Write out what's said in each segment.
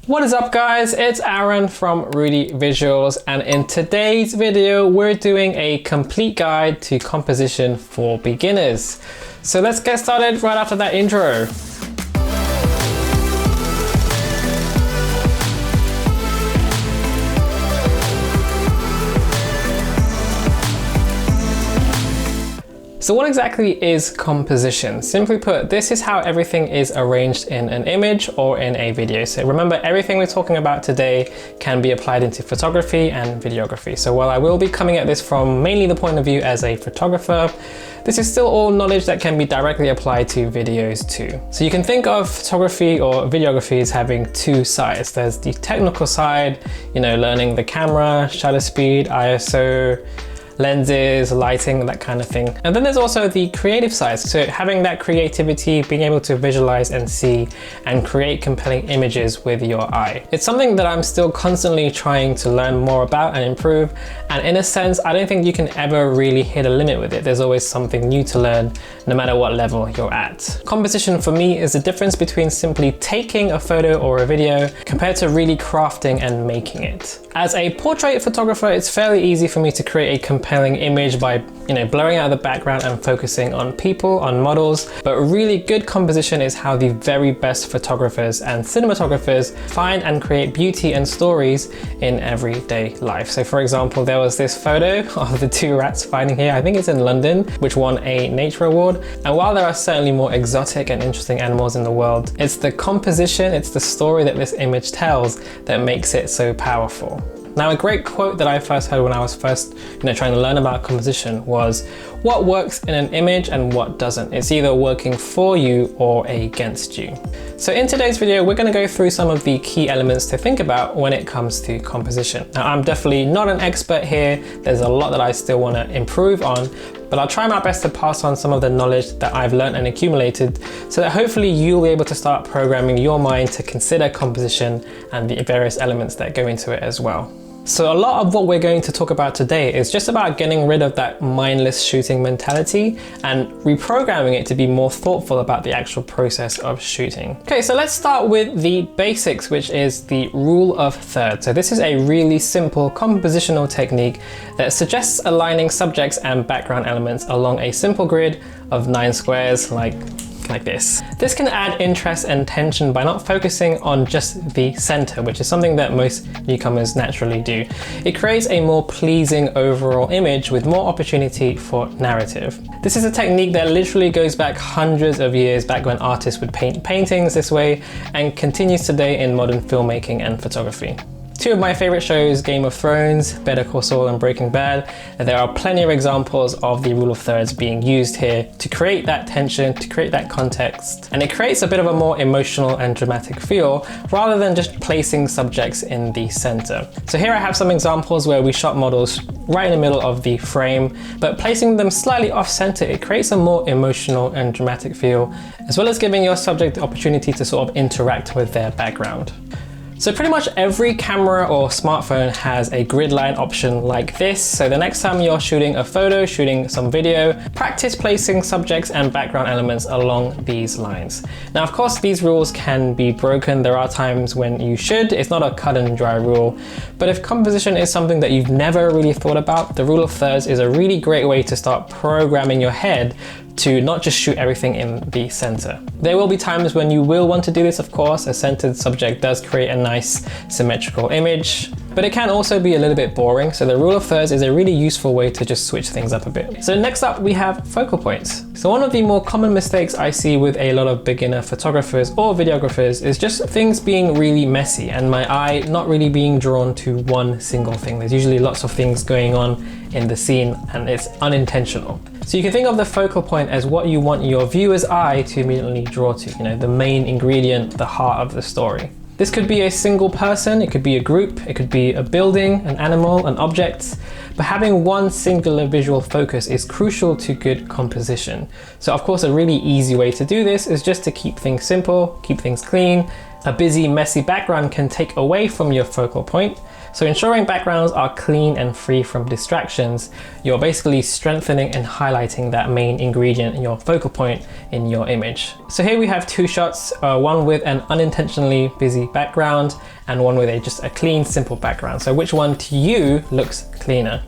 What is up guys, it's Aaron from Rudy Visuals, and in today's video we're doing a complete guide to composition for beginners. So let's get started right after that intro. So what exactly is composition? Simply put, this is how everything is arranged in an image or in a video. So remember, everything we're talking about today can be applied into photography and videography. So while I will be coming at this from mainly the point of view as a photographer, this is still all knowledge that can be directly applied to videos too. So you can think of photography or videography as having two sides. There's the technical side, learning the camera, shutter speed, ISO, lenses, lighting, that kind of thing. And then there's also the creative side. So having that creativity, being able to visualize and see and create compelling images with your eye. It's something that I'm still constantly trying to learn more about and improve. And in a sense, I don't think you can ever really hit a limit with it. There's always something new to learn, no matter what level you're at. Composition for me is the difference between simply taking a photo or a video compared to really crafting and making it. As a portrait photographer, it's fairly easy for me to create a compelling image by blurring out the background and focusing on people, on models. But really good composition is how the very best photographers and cinematographers find and create beauty and stories in everyday life. So for example, there was this photo of the two rats fighting here, I think it's in London, which won a Nature Award. And while there are certainly more exotic and interesting animals in the world, it's the composition, it's the story that this image tells that makes it so powerful. Now, a great quote that I first heard when I was first trying to learn about composition was, what works in an image and what doesn't. It's either working for you or against you. So in today's video, we're going to go through some of the key elements to think about when it comes to composition. Now, I'm definitely not an expert here. There's a lot that I still want to improve on, but I'll try my best to pass on some of the knowledge that I've learned and accumulated so that hopefully you'll be able to start programming your mind to consider composition and the various elements that go into it as well. So a lot of what we're going to talk about today is just about getting rid of that mindless shooting mentality and reprogramming it to be more thoughtful about the actual process of shooting. Okay, so let's start with the basics, which is the rule of thirds. So this is a really simple compositional technique that suggests aligning subjects and background elements along a simple grid of 9 squares like this. This can add interest and tension by not focusing on just the center, which is something that most newcomers naturally do. It creates a more pleasing overall image with more opportunity for narrative. This is a technique that literally goes back hundreds of years, back when artists would paint paintings this way, and continues today in modern filmmaking and photography. Two of my favorite shows, Game of Thrones, Better Call Saul and Breaking Bad, and there are plenty of examples of the rule of thirds being used here to create that tension, to create that context, and it creates a bit of a more emotional and dramatic feel rather than just placing subjects in the center. So here I have some examples where we shot models right in the middle of the frame, but placing them slightly off center, it creates a more emotional and dramatic feel, as well as giving your subject the opportunity to sort of interact with their background. So pretty much every camera or smartphone has a grid line option like this. So the next time you're shooting a photo, shooting some video, practice placing subjects and background elements along these lines. Now, of course, these rules can be broken. There are times when you should. It's not a cut and dry rule. But if composition is something that you've never really thought about, the rule of thirds is a really great way to start programming your head to not just shoot everything in the center. There will be times when you will want to do this, of course. A centered subject does create a nice symmetrical image, but it can also be a little bit boring. So the rule of thirds is a really useful way to just switch things up a bit. So next up we have focal points. So one of the more common mistakes I see with a lot of beginner photographers or videographers is just things being really messy and my eye not really being drawn to one single thing. There's usually lots of things going on in the scene and it's unintentional. So you can think of the focal point as what you want your viewer's eye to immediately draw to, the main ingredient, the heart of the story. This could be a single person, it could be a group, it could be a building, an animal, an object, but having one singular visual focus is crucial to good composition. So of course, a really easy way to do this is just to keep things simple, keep things clean, A busy, messy background can take away from your focal point. So ensuring backgrounds are clean and free from distractions, you're basically strengthening and highlighting that main ingredient in your focal point in your image. So here we have two shots, one with an unintentionally busy background and one with just a clean, simple background. So which one to you looks cleaner?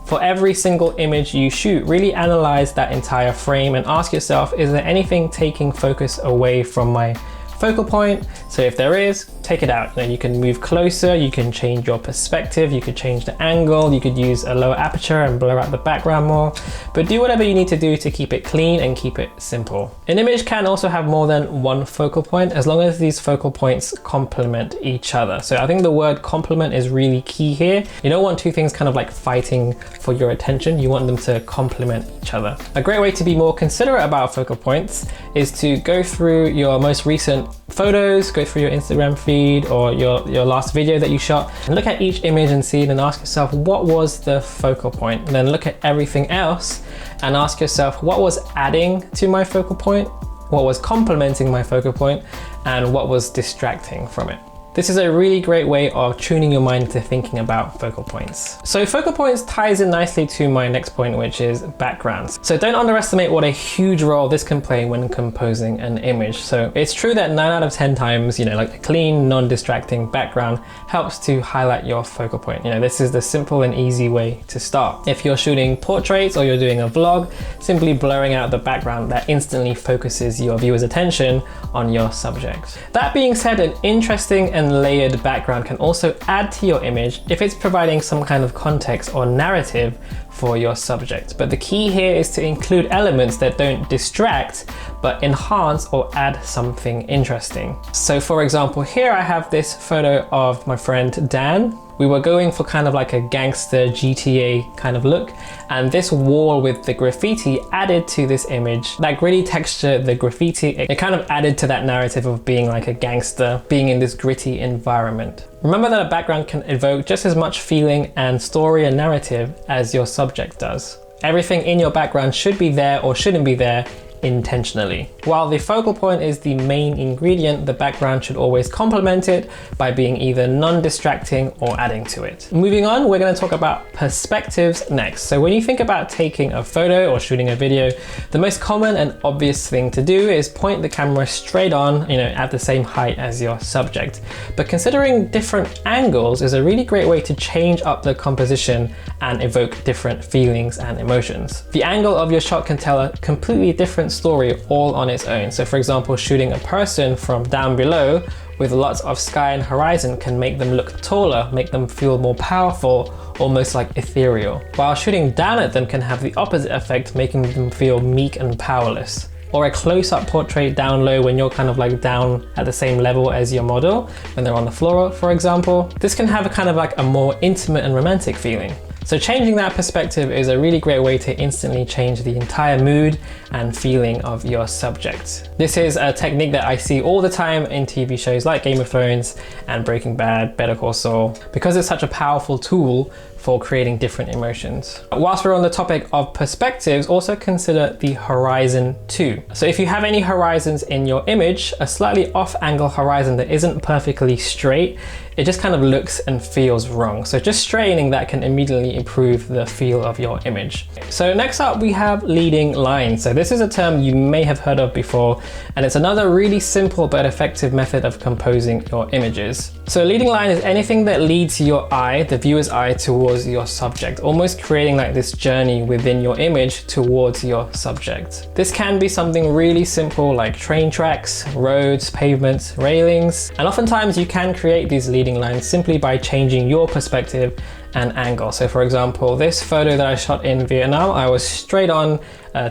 For every single image you shoot, really analyze that entire frame and ask yourself, is there anything taking focus away from my focal point? So if there is, take it out. You can move closer, you can change your perspective, you could change the angle, you could use a lower aperture and blur out the background more, but do whatever you need to do to keep it clean and keep it simple. An image can also have more than one focal point as long as these focal points complement each other. So I think the word complement is really key here. You don't want two things kind of like fighting for your attention, you want them to complement each other. A great way to be more considerate about focal points is to go through your most recent photos, go through your Instagram feed or your last video that you shot and look at each image and see it and ask yourself, what was the focal point? And then look at everything else and ask yourself, what was adding to my focal point? What was complementing my focal point? And what was distracting from it? This is a really great way of tuning your mind to thinking about focal points. So focal points ties in nicely to my next point, which is backgrounds. So don't underestimate what a huge role this can play when composing an image. So it's true that 9 out of 10 times, like a clean, non-distracting background helps to highlight your focal point. This is the simple and easy way to start. If you're shooting portraits or you're doing a vlog, simply blurring out the background that instantly focuses your viewer's attention on your subject. That being said, an interesting and layered background can also add to your image if it's providing some kind of context or narrative for your subject. But the key here is to include elements that don't distract, but enhance or add something interesting. So for example, here I have this photo of my friend Dan. We were going for kind of like a gangster GTA kind of look, and this wall with the graffiti added to this image. That gritty texture, the graffiti, it kind of added to that narrative of being like a gangster, being in this gritty environment. Remember that a background can evoke just as much feeling and story and narrative as your subject does. Everything in your background should be there or shouldn't be there intentionally. While the focal point is the main ingredient, the background should always complement it by being either non-distracting or adding to it. Moving on, we're going to talk about perspectives next. So when you think about taking a photo or shooting a video, the most common and obvious thing to do is point the camera straight on, at the same height as your subject. But considering different angles is a really great way to change up the composition and evoke different feelings and emotions. The angle of your shot can tell a completely different story all on its own. So for example, shooting a person from down below with lots of sky and horizon can make them look taller, make them feel more powerful, almost like ethereal. While shooting down at them can have the opposite effect, making them feel meek and powerless. Or a close-up portrait down low when you're kind of like down at the same level as your model, when they're on the floor, for example. This can have a kind of like a more intimate and romantic feeling. So changing that perspective is a really great way to instantly change the entire mood and feeling of your subject. This is a technique that I see all the time in TV shows like Game of Thrones and Breaking Bad, Better Call Saul, because it's such a powerful tool for creating different emotions. Whilst we're on the topic of perspectives, also consider the horizon too. So if you have any horizons in your image, a slightly off angle horizon that isn't perfectly straight, it just kind of looks and feels wrong. So just straightening that can immediately improve the feel of your image. So next up we have leading lines. So this is a term you may have heard of before, and it's another really simple but effective method of composing your images. So a leading line is anything that leads your eye, the viewer's eye, towards your subject, almost creating like this journey within your image towards your subject. This can be something really simple like train tracks, roads, pavements, railings, and oftentimes you can create these leading lines simply by changing your perspective and angle. So for example, this photo that I shot in Vietnam, I was straight on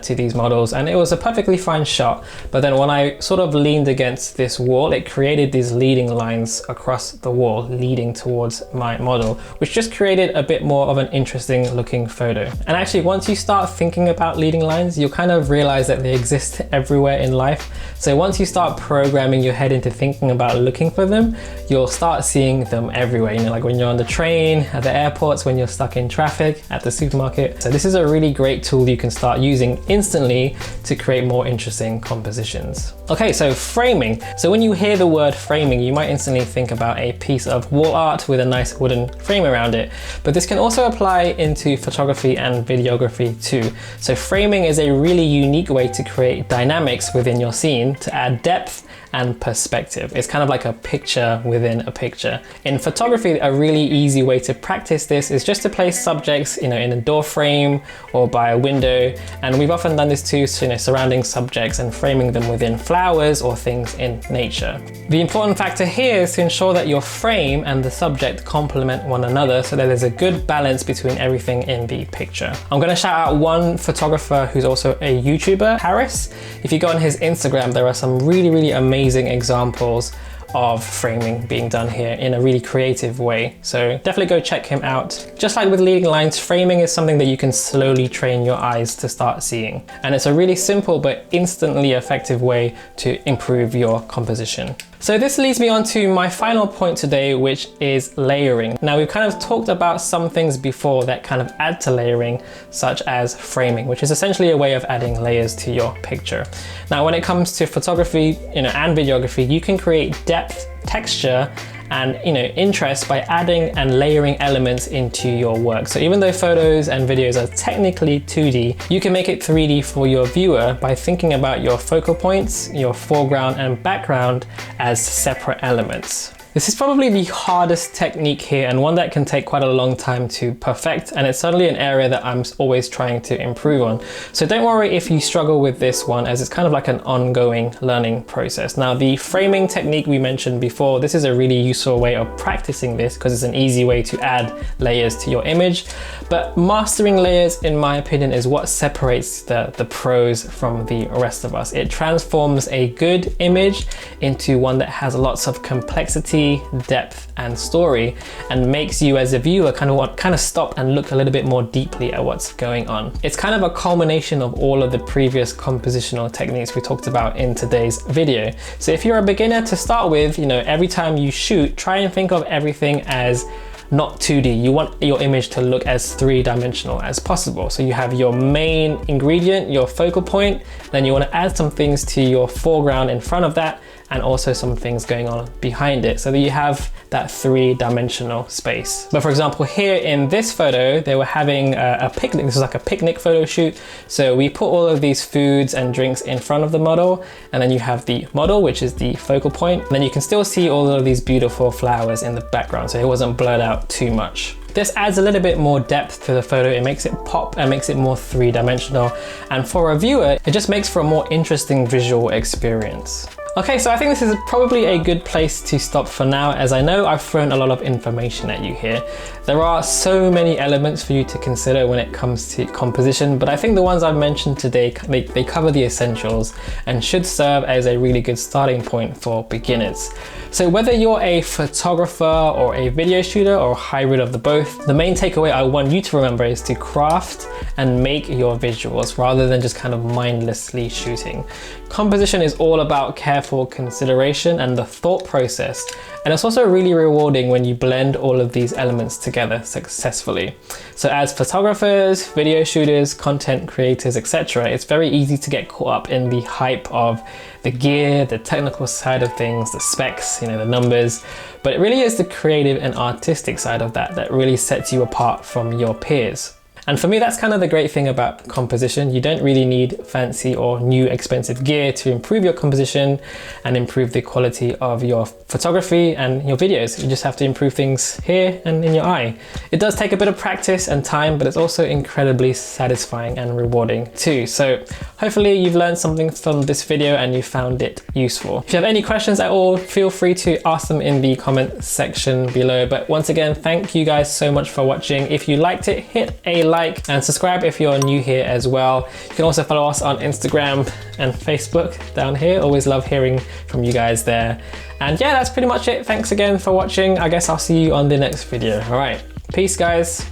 to these models and it was a perfectly fine shot, but then when I sort of leaned against this wall, it created these leading lines across the wall leading towards my model, which just created a bit more of an interesting looking photo. And actually, once you start thinking about leading lines, you'll kind of realize that they exist everywhere in life. So once you start programming your head into thinking about looking for them, you'll start seeing them everywhere. Like when you're on the train, at the airports, when you're stuck in traffic, at the supermarket. So this is a really great tool you can start using using instantly to create more interesting compositions. Okay, so framing. So when you hear the word framing, you might instantly think about a piece of wall art with a nice wooden frame around it, but this can also apply into photography and videography too. So framing is a really unique way to create dynamics within your scene to add depth and perspective. It's kind of like a picture within a picture. In photography, a really easy way to practice this is just to place subjects, in a door frame or by a window. And we've often done this too, so, surrounding subjects and framing them within flowers or things in nature. The important factor here is to ensure that your frame and the subject complement one another so that there's a good balance between everything in the picture. I'm gonna shout out one photographer who's also a YouTuber, Harris. If you go on his Instagram, there are some really amazing examples of framing being done here in a really creative way. So definitely go check him out. Just like with leading lines, framing is something that you can slowly train your eyes to start seeing. And it's a really simple but instantly effective way to improve your composition. So this leads me on to my final point today, which is layering. Now we've kind of talked about some things before that kind of add to layering, such as framing, which is essentially a way of adding layers to your picture. Now when it comes to photography, and videography, you can create depth, texture, and interest by adding and layering elements into your work. So even though photos and videos are technically 2D, you can make it 3D for your viewer by thinking about your focal points, your foreground and background as separate elements. This is probably the hardest technique here and one that can take quite a long time to perfect, and it's certainly an area that I'm always trying to improve on. So don't worry if you struggle with this one, as it's kind of like an ongoing learning process. Now the framing technique we mentioned before, this is a really useful way of practicing this because it's an easy way to add layers to your image. But mastering layers, in my opinion, is what separates the pros from the rest of us. It transforms a good image into one that has lots of complexity, depth and story, and makes you as a viewer kind of stop and look a little bit more deeply at what's going on. It's kind of a culmination of all of the previous compositional techniques we talked about in today's video. So if you're a beginner to start with, every time you shoot, try and think of everything as not 2D. You want your image to look as 3-dimensional as possible. So you have your main ingredient, your focal point, then you want to add some things to your foreground in front of that, and also some things going on behind it so that you have that 3-dimensional space. But for example, here in this photo, they were having a picnic. This is like a picnic photo shoot. So we put all of these foods and drinks in front of the model, and then you have the model, which is the focal point. And then you can still see all of these beautiful flowers in the background, so it wasn't blurred out too much. This adds a little bit more depth to the photo. It makes it pop and makes it more 3-dimensional. And for a viewer, it just makes for a more interesting visual experience. Okay, so I think this is probably a good place to stop for now, as I know I've thrown a lot of information at you here. There are so many elements for you to consider when it comes to composition, but I think the ones I've mentioned today, they cover the essentials and should serve as a really good starting point for beginners. So whether you're a photographer or a video shooter or a hybrid of the both, the main takeaway I want you to remember is to craft and make your visuals rather than just kind of mindlessly shooting. Composition is all about careful consideration and the thought process, and it's also really rewarding when you blend all of these elements together successfully. So as photographers, video shooters, content creators, etc., it's very easy to get caught up in the hype of the gear, the technical side of things, the specs, the numbers, but it really is the creative and artistic side of that really sets you apart from your peers. And for me, that's kind of the great thing about composition. You don't really need fancy or new expensive gear to improve your composition and improve the quality of your photography and your videos. You just have to improve things here and in your eye. It does take a bit of practice and time, but it's also incredibly satisfying and rewarding too. So hopefully you've learned something from this video and you found it useful. If you have any questions at all, feel free to ask them in the comment section below. But once again, thank you guys so much for watching. If you liked it, hit a like and subscribe if you're new here as well. You can also follow us on Instagram and Facebook down here. Always love hearing from you guys there. And yeah, that's pretty much it. Thanks again for watching. I guess I'll see you on the next video. All right, peace guys.